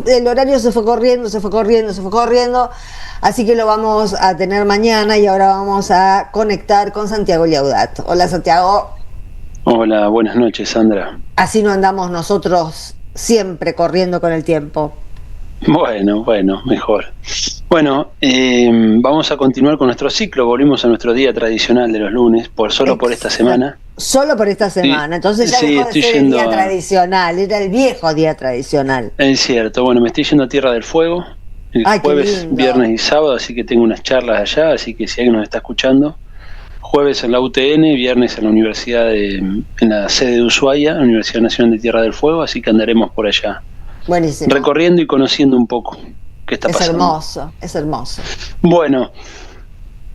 el horario se fue corriendo, se fue corriendo, se fue corriendo, así que lo vamos a tener mañana y ahora vamos a conectar con Santiago Llaudat. Hola Santiago. Hola, buenas noches Sandra. Así no andamos nosotros siempre corriendo con el tiempo. Bueno, mejor. Bueno, vamos a continuar con nuestro ciclo, volvimos a nuestro día tradicional de los lunes, por esta semana. Solo por esta semana, sí, entonces ya dejó de ser el día tradicional, era el viejo día tradicional. Es cierto, bueno, me estoy yendo a Tierra del Fuego, el jueves, viernes y sábado, así que tengo unas charlas allá, así que si alguien nos está escuchando, jueves en la UTN, viernes en la Universidad en la sede de Ushuaia, la Universidad Nacional de Tierra del Fuego, así que andaremos por allá. Buenísimo. Recorriendo y conociendo un poco qué está pasando. Es hermoso. Bueno,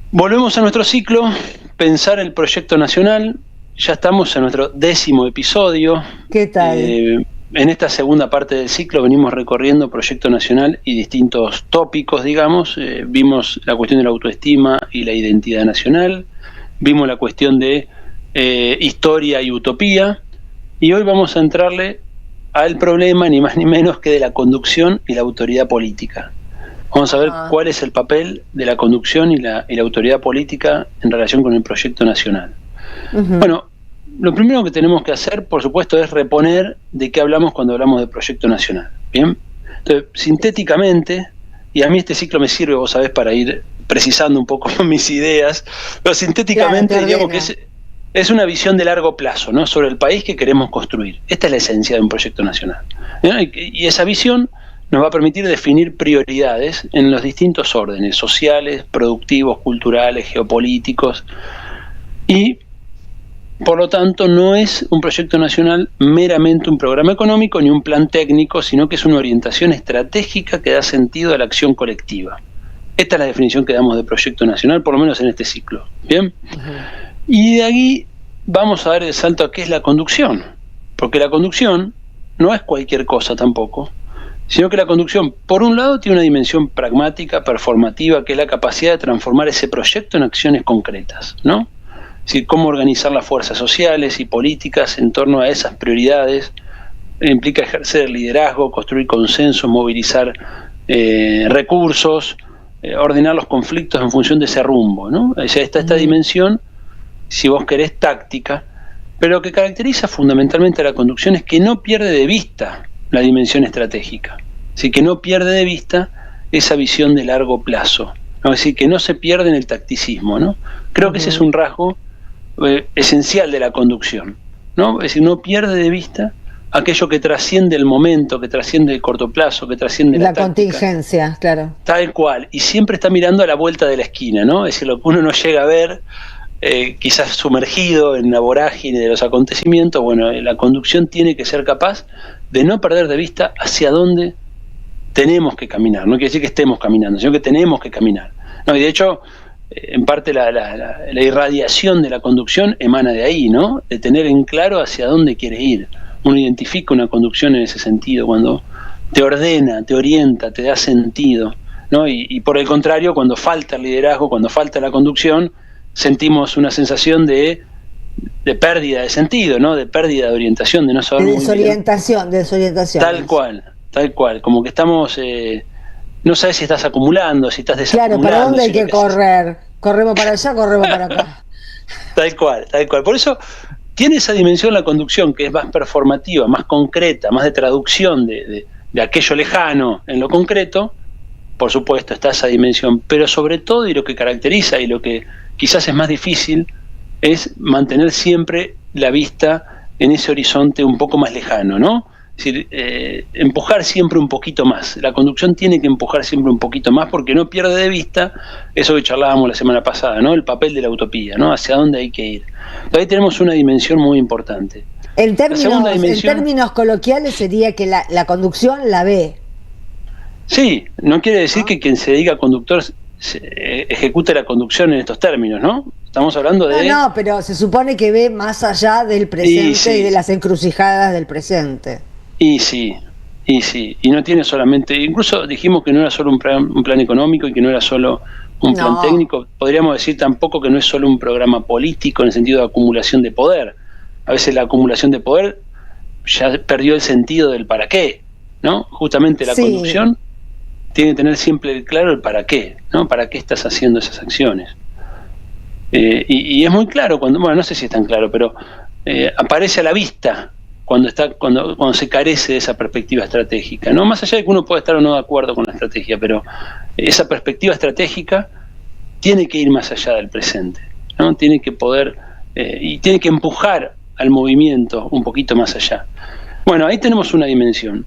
volvemos a nuestro ciclo, pensar el proyecto nacional. Ya estamos en nuestro 10º episodio. ¿Qué tal? En esta segunda parte del ciclo venimos recorriendo proyecto nacional y distintos tópicos, digamos. Vimos la cuestión de la autoestima y la identidad nacional. Vimos la cuestión de historia y utopía. Y hoy vamos a entrarle al problema, ni más ni menos que de la conducción y la autoridad política. Vamos a ver cuál es el papel de la conducción y la autoridad política en relación con el proyecto nacional. Uh-huh. Bueno, lo primero que tenemos que hacer, por supuesto, es reponer de qué hablamos cuando hablamos de proyecto nacional. ¿Bien? Entonces, sintéticamente, y a mí este ciclo me sirve, vos sabés, para ir precisando un poco mis ideas, pero sintéticamente diríamos que es una visión de largo plazo, ¿no?, sobre el país que queremos construir. Esta es la esencia de un proyecto nacional. Y esa visión nos va a permitir definir prioridades en los distintos órdenes sociales, productivos, culturales, geopolíticos. Y, por lo tanto, no es un proyecto nacional meramente un programa económico ni un plan técnico, sino que es una orientación estratégica que da sentido a la acción colectiva. Esta es la definición que damos de proyecto nacional, por lo menos en este ciclo. ¿Bien? Uh-huh. Y de ahí vamos a dar el salto a qué es la conducción, porque la conducción no es cualquier cosa tampoco, sino que la conducción, por un lado, tiene una dimensión pragmática, performativa, que es la capacidad de transformar ese proyecto en acciones concretas, ¿no? Es decir, cómo organizar las fuerzas sociales y políticas en torno a esas prioridades, implica ejercer liderazgo, construir consensos, movilizar recursos, ordenar los conflictos en función de ese rumbo, ¿no? O sea, está esta dimensión, si vos querés, táctica, pero lo que caracteriza fundamentalmente a la conducción es que no pierde de vista la dimensión estratégica, así que no pierde de vista esa visión de largo plazo, ¿no? Es decir, que no se pierde en el tacticismo, ¿no? Creo que ese es un rasgo esencial de la conducción, ¿no? Es decir, no pierde de vista aquello que trasciende el momento, que trasciende el corto plazo, que trasciende la contingencia, claro. Tal cual, y siempre está mirando a la vuelta de la esquina, ¿no? Es decir, lo que uno no llega a ver, quizás sumergido en la vorágine de los acontecimientos. Bueno, la conducción tiene que ser capaz de no perder de vista hacia dónde tenemos que caminar. No quiere decir que estemos caminando, sino que tenemos que caminar. No, y de hecho, en parte la irradiación de la conducción emana de ahí, ¿no? De tener en claro hacia dónde quieres ir. Uno identifica una conducción en ese sentido, cuando te ordena, te orienta, te da sentido, ¿no? Y por el contrario, cuando falta el liderazgo, cuando falta la conducción, sentimos una sensación de pérdida de sentido, ¿no? De pérdida de orientación, de no saber muy bien. Desorientación. Tal cual, como que estamos, no sabes si estás acumulando, si estás desacumulando. Claro, ¿para dónde hay que correr? ¿Corremos para allá, corremos para acá? Tal cual. Por eso tiene esa dimensión la conducción, que es más performativa, más concreta, más de traducción de aquello lejano en lo concreto. Por supuesto está esa dimensión, pero sobre todo, y lo que caracteriza y lo que quizás es más difícil, es mantener siempre la vista en ese horizonte un poco más lejano, ¿no? Es decir, empujar siempre un poquito más. La conducción tiene que empujar siempre un poquito más, porque no pierde de vista eso que charlábamos la semana pasada, ¿no? El papel de la utopía, ¿no? Hacia dónde hay que ir. Ahí tenemos una dimensión muy importante. En términos coloquiales sería que la conducción la ve. Sí, no quiere decir que quien se diga conductor ejecute la conducción en estos términos, ¿no? Estamos hablando de... No, pero se supone que ve más allá del presente y de las encrucijadas del presente. Y no tiene solamente... Incluso dijimos que no era solo un plan económico y que no era solo un plan técnico. Podríamos decir tampoco que no es solo un programa político en el sentido de acumulación de poder. A veces la acumulación de poder ya perdió el sentido del para qué, ¿no? Justamente la Sí. conducción tiene que tener siempre claro el para qué, ¿no? ¿Para qué estás haciendo esas acciones? Y es muy claro cuando, bueno, no sé si es tan claro, pero aparece a la vista cuando se carece de esa perspectiva estratégica, ¿no? Más allá de que uno pueda estar o no de acuerdo con la estrategia, pero esa perspectiva estratégica tiene que ir más allá del presente, ¿no? Tiene que poder y tiene que empujar al movimiento un poquito más allá. Bueno, ahí tenemos una dimensión.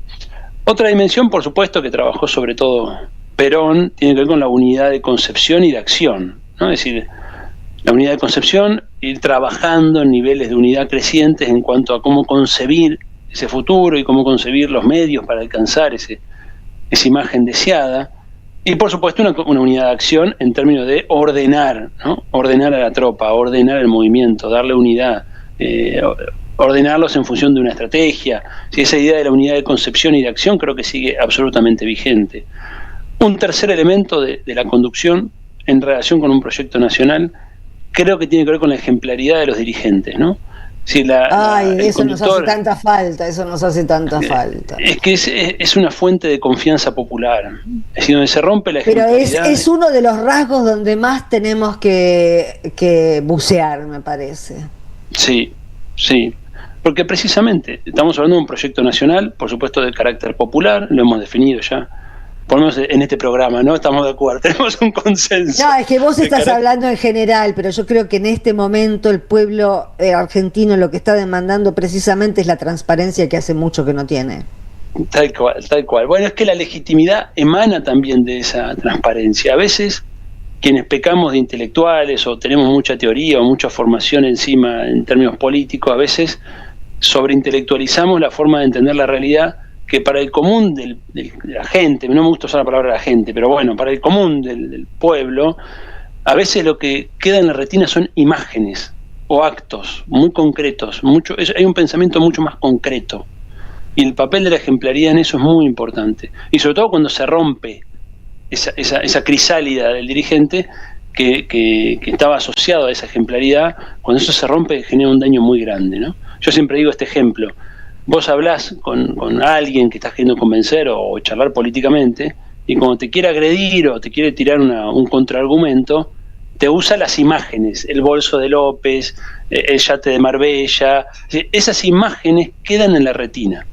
Otra dimensión, por supuesto, que trabajó sobre todo Perón, tiene que ver con la unidad de concepción y de acción, ¿no? Es decir, la unidad de concepción, ir trabajando en niveles de unidad crecientes en cuanto a cómo concebir ese futuro y cómo concebir los medios para alcanzar esa imagen deseada. Y por supuesto una unidad de acción en términos de ordenar, ¿no? Ordenar a la tropa, ordenar el movimiento, darle unidad, ordenarlos en función de una estrategia. Si esa idea de la unidad de concepción y de acción creo que sigue absolutamente vigente. Un tercer elemento de la conducción en relación con un proyecto nacional creo que tiene que ver con la ejemplaridad de los dirigentes, ¿no? Si eso nos hace tanta falta, falta. Es que es una fuente de confianza popular. Es decir, donde se rompe la ejemplaridad. Pero es uno de los rasgos donde más tenemos que bucear, me parece. Sí, sí. Porque precisamente estamos hablando de un proyecto nacional, por supuesto de carácter popular, lo hemos definido ya. Por lo menos en este programa, ¿no? Estamos de acuerdo, tenemos un consenso. No, es que vos estás hablando en general, pero yo creo que en este momento el pueblo argentino lo que está demandando precisamente es la transparencia que hace mucho que no tiene. Tal cual, tal cual. Bueno, es que la legitimidad emana también de esa transparencia. A veces, quienes pecamos de intelectuales o tenemos mucha teoría o mucha formación encima en términos políticos, a veces sobreintelectualizamos la forma de entender la realidad que para el común de la gente, no me gusta usar la palabra la gente, pero bueno, para el común del pueblo, a veces lo que queda en la retina son imágenes o actos muy concretos, hay un pensamiento mucho más concreto. Y el papel de la ejemplaridad en eso es muy importante. Y sobre todo cuando se rompe esa crisálida del dirigente que estaba asociado a esa ejemplaridad, cuando eso se rompe genera un daño muy grande, ¿no? Yo siempre digo este ejemplo. Vos hablás con alguien que estás queriendo convencer o charlar políticamente, y cuando te quiere agredir o te quiere tirar un contraargumento, te usa las imágenes, el bolso de López, el yate de Marbella. Esas imágenes quedan en la retina.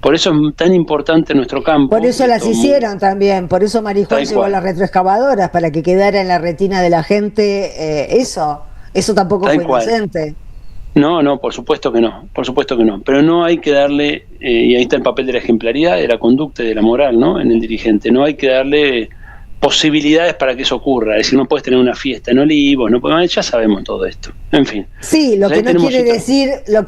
Por eso es tan importante nuestro campo. Por eso las hicieron también, por eso Marijuán llevó las retroexcavadoras, para que quedara en la retina de la gente eso tampoco fue inocente. No, por supuesto que no, pero no hay que darle, y ahí está el papel de la ejemplaridad, de la conducta y de la moral, ¿no? En el dirigente, no hay que darle posibilidades para que eso ocurra, es decir, no puedes tener una fiesta en Olivos, ya sabemos todo esto, en fin. Sí, lo que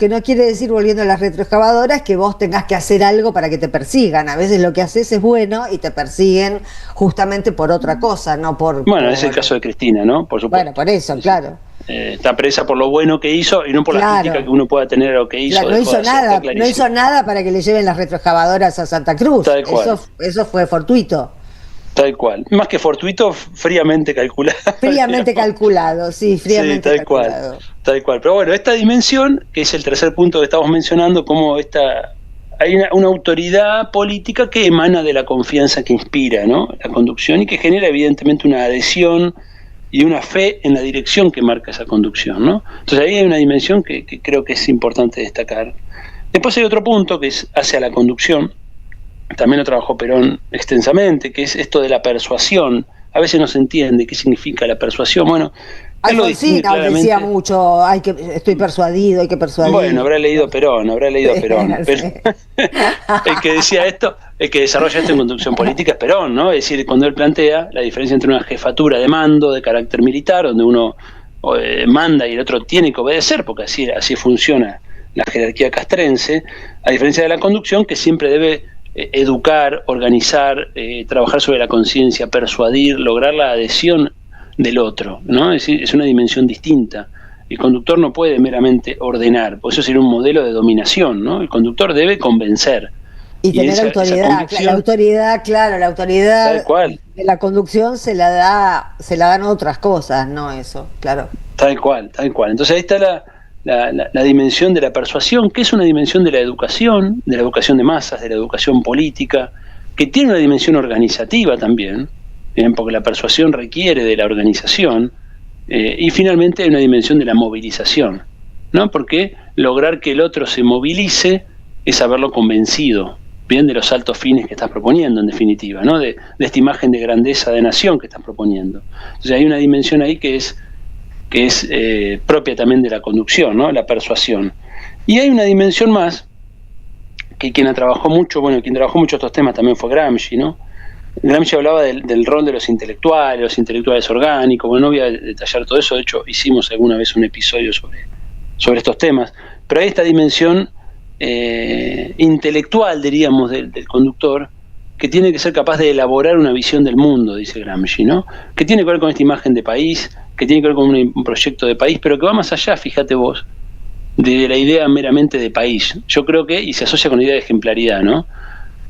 no quiere decir, volviendo a las retroexcavadoras, que vos tengas que hacer algo para que te persigan. A veces lo que haces es bueno y te persiguen justamente por otra cosa, no por... Bueno, es el caso de Cristina, ¿no? Por supuesto. Bueno, por eso, claro. Está presa por lo bueno que hizo y no por la crítica que uno pueda tener a lo que hizo. Claro, no hizo nada para que le lleven las retroexcavadoras a Santa Cruz. Eso fue fortuito. Tal cual. Más que fortuito, fríamente calculado. Fríamente calculado, sí, fríamente calculado. Tal cual. Pero bueno, esta dimensión, que es el tercer punto que estamos mencionando, como hay una autoridad política que emana de la confianza que inspira, ¿no? La conducción, y que genera evidentemente una adhesión y una fe en la dirección que marca esa conducción, ¿no? Entonces ahí hay una dimensión que creo que es importante destacar. Después hay otro punto que es hacia la conducción. También lo trabajó Perón extensamente, que es esto de la persuasión. A veces no se entiende qué significa la persuasión. Bueno, Alfonsín decía mucho, estoy persuadido, hay que persuadir. Bueno, habrá leído Perón. Pero el que decía esto, el que desarrolla esto en conducción política es Perón, ¿no? Es decir, cuando él plantea la diferencia entre una jefatura de mando de carácter militar, donde uno manda y el otro tiene que obedecer, porque así funciona la jerarquía castrense, a diferencia de la conducción, que siempre debe educar, organizar, trabajar sobre la conciencia, persuadir, lograr la adhesión del otro, ¿no? Es decir, es una dimensión distinta. El conductor no puede meramente ordenar, por eso sería un modelo de dominación, ¿no? El conductor debe convencer. Y tener autoridad, la autoridad de la conducción se la dan otras cosas, no eso, claro. Tal cual. Entonces ahí está la dimensión de la persuasión, que es una dimensión de la educación de masas, de la educación política, que tiene una dimensión organizativa también, bien, porque la persuasión requiere de la organización, y finalmente hay una dimensión de la movilización, ¿no? Porque lograr que el otro se movilice es haberlo convencido, bien, de los altos fines que estás proponiendo, en definitiva, ¿no? De esta imagen de grandeza de nación que estás proponiendo. Entonces hay una dimensión ahí que es propia también de la conducción, ¿no? La persuasión. Y hay una dimensión más, que quien trabajó mucho estos temas también fue Gramsci, ¿no? Gramsci hablaba del rol de los intelectuales orgánicos. Bueno, no voy a detallar todo eso, de hecho hicimos alguna vez un episodio sobre estos temas, pero hay esta dimensión intelectual, diríamos, del conductor, que tiene que ser capaz de elaborar una visión del mundo, dice Gramsci, ¿no? Que tiene que ver con esta imagen de país, que tiene que ver con un proyecto de país, pero que va más allá, fíjate vos, de la idea meramente de país. Yo creo que, y se asocia con la idea de ejemplaridad, ¿no?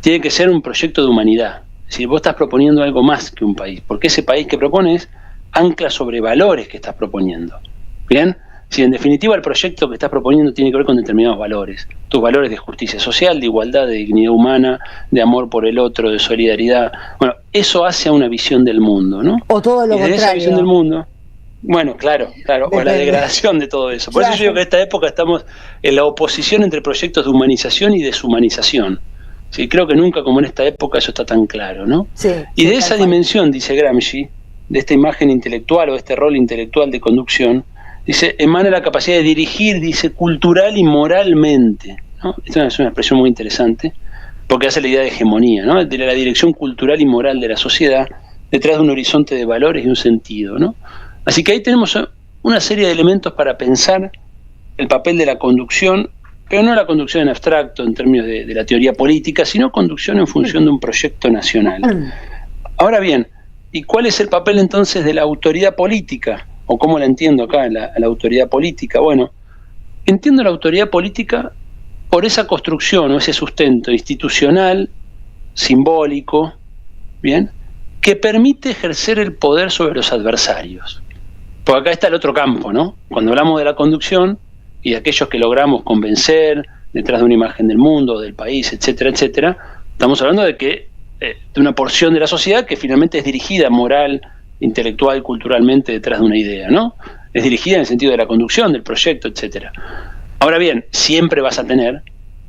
Tiene que ser un proyecto de humanidad. Es decir, vos estás proponiendo algo más que un país, porque ese país que propones ancla sobre valores que estás proponiendo. ¿Bien? Si en definitiva el proyecto que estás proponiendo tiene que ver con determinados valores, tus valores de justicia social, de igualdad, de dignidad humana, de amor por el otro, de solidaridad, bueno, eso hace a una visión del mundo, ¿no? O todo lo contrario. Esa visión del mundo, bueno, claro, o la degradación de todo eso. Por eso yo digo que en esta época estamos en la oposición entre proyectos de humanización y deshumanización. Sí, creo que nunca como en esta época eso está tan claro, ¿no? Sí, y de esa dimensión, dice Gramsci, de esta imagen intelectual o este rol intelectual de conducción, dice, emana la capacidad de dirigir, dice, cultural y moralmente, ¿no? Esta es una expresión muy interesante, porque hace la idea de hegemonía, ¿no? De la dirección cultural y moral de la sociedad, detrás de un horizonte de valores y un sentido, ¿no? Así que ahí tenemos una serie de elementos para pensar el papel de la conducción, pero no la conducción en abstracto, en términos de la teoría política, sino conducción en función de un proyecto nacional. Ahora bien, ¿y cuál es el papel entonces de la autoridad política? ¿O cómo la entiendo acá, la autoridad política? Bueno, entiendo la autoridad política por esa construcción o ese sustento institucional, simbólico, ¿bien?, que permite ejercer el poder sobre los adversarios. Porque acá está el otro campo, ¿no? Cuando hablamos de la conducción y de aquellos que logramos convencer detrás de una imagen del mundo, del país, etcétera, etcétera, estamos hablando de una porción de la sociedad que finalmente es dirigida moral, intelectual, culturalmente detrás de una idea, ¿no? Es dirigida en el sentido de la conducción, del proyecto, etcétera. Ahora bien, siempre vas a tener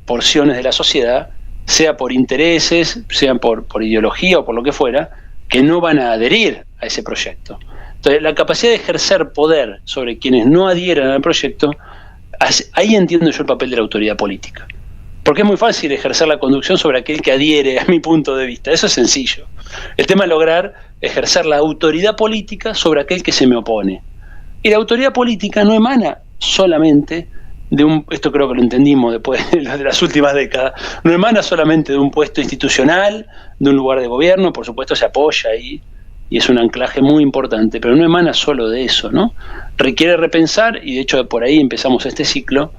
porciones de la sociedad, sea por intereses, sea por ideología o por lo que fuera, que no van a adherir a ese proyecto. Entonces, la capacidad de ejercer poder sobre quienes no adhieran al proyecto, ahí entiendo yo el papel de la autoridad política. Porque es muy fácil ejercer la conducción sobre aquel que adhiere, a mi punto de vista. Eso es sencillo. El tema es lograr ejercer la autoridad política sobre aquel que se me opone. Y la autoridad política no emana solamente esto creo que lo entendimos después de las últimas décadas, no emana solamente de un puesto institucional, de un lugar de gobierno, por supuesto se apoya ahí, y es un anclaje muy importante, pero no emana solo de eso, ¿no? Requiere repensar, y de hecho por ahí empezamos este ciclo,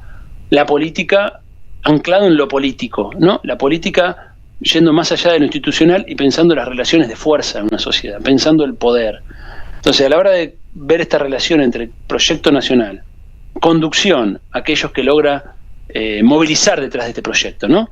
la política anclado en lo político, ¿no? La política yendo más allá de lo institucional y pensando las relaciones de fuerza en una sociedad, pensando el poder. Entonces, a la hora de ver esta relación entre proyecto nacional, conducción, aquellos que logra movilizar detrás de este proyecto, ¿no?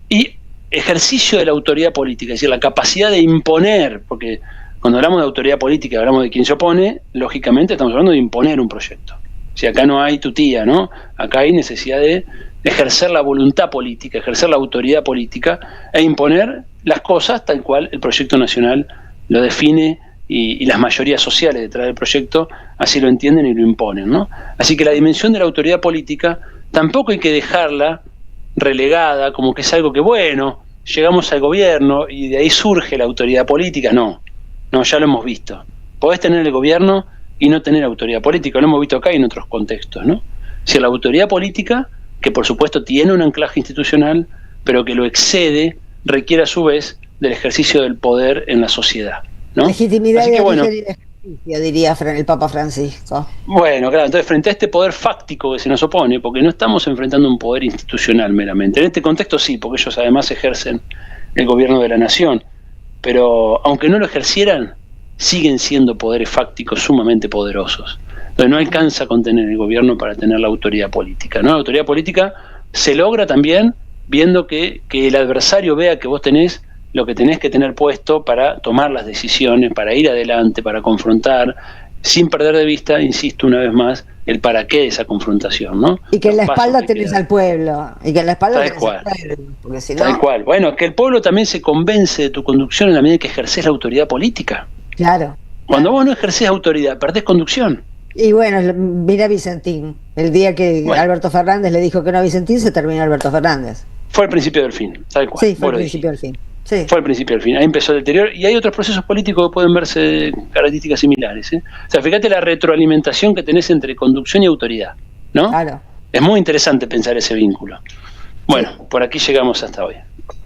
Y ejercicio de la autoridad política, es decir, la capacidad de imponer, porque cuando hablamos de autoridad política, hablamos de quien se opone, lógicamente estamos hablando de imponer un proyecto. Si acá no hay tutía, ¿no? Acá hay necesidad de ejercer la voluntad política, ejercer la autoridad política e imponer las cosas tal cual el proyecto nacional lo define y las mayorías sociales detrás del proyecto así lo entienden y lo imponen, ¿no? Así que la dimensión de la autoridad política tampoco hay que dejarla relegada como que es algo que, bueno, llegamos al gobierno y de ahí surge la autoridad política. No, ya lo hemos visto. Podés tener el gobierno y no tener autoridad política, lo hemos visto acá y en otros contextos, ¿no? Si la autoridad política, que por supuesto tiene un anclaje institucional, pero que lo excede, requiere a su vez del ejercicio del poder en la sociedad, ¿no? Legitimidad y ejercicio, diría el Papa Francisco. Bueno, claro, entonces frente a este poder fáctico que se nos opone, porque no estamos enfrentando un poder institucional meramente, en este contexto sí, porque ellos además ejercen el gobierno de la nación, pero aunque no lo ejercieran, siguen siendo poderes fácticos sumamente poderosos. Entonces no alcanza a contener el gobierno para tener la autoridad política, ¿no? La autoridad política se logra también viendo que el adversario vea que vos tenés lo que tenés que tener puesto para tomar las decisiones, para ir adelante, para confrontar, sin perder de vista, insisto una vez más, el para qué de esa confrontación, ¿no? Y que en la espalda tenés al pueblo, y que en la espalda Tal tenés cual. al pueblo, porque si no... Tal cual. Bueno, que el pueblo también se convence de tu conducción en la medida que ejercés la autoridad política. Claro. Cuando vos no ejercés autoridad, perdés conducción. Y bueno, mira Vicentín, el día que Alberto Fernández le dijo que no a Vicentín, se terminó Alberto Fernández. Fue el principio del fin, tal cual. Sí, fue el principio del fin. Sí. Fue el principio del fin, ahí empezó el deterioro, y hay otros procesos políticos que pueden verse características similares, ¿eh? O sea, fíjate la retroalimentación que tenés entre conducción y autoridad, ¿no? Claro. Es muy interesante pensar ese vínculo. Bueno, sí. Por aquí llegamos hasta hoy.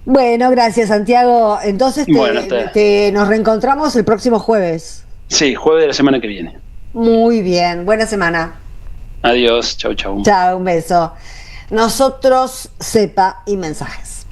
Bueno, gracias Santiago. Entonces nos reencontramos el próximo jueves. Sí, jueves de la semana que viene. Muy bien, buena semana. Adiós, chau, chau. Chau, un beso. Nosotros, Cepa y Mensajes.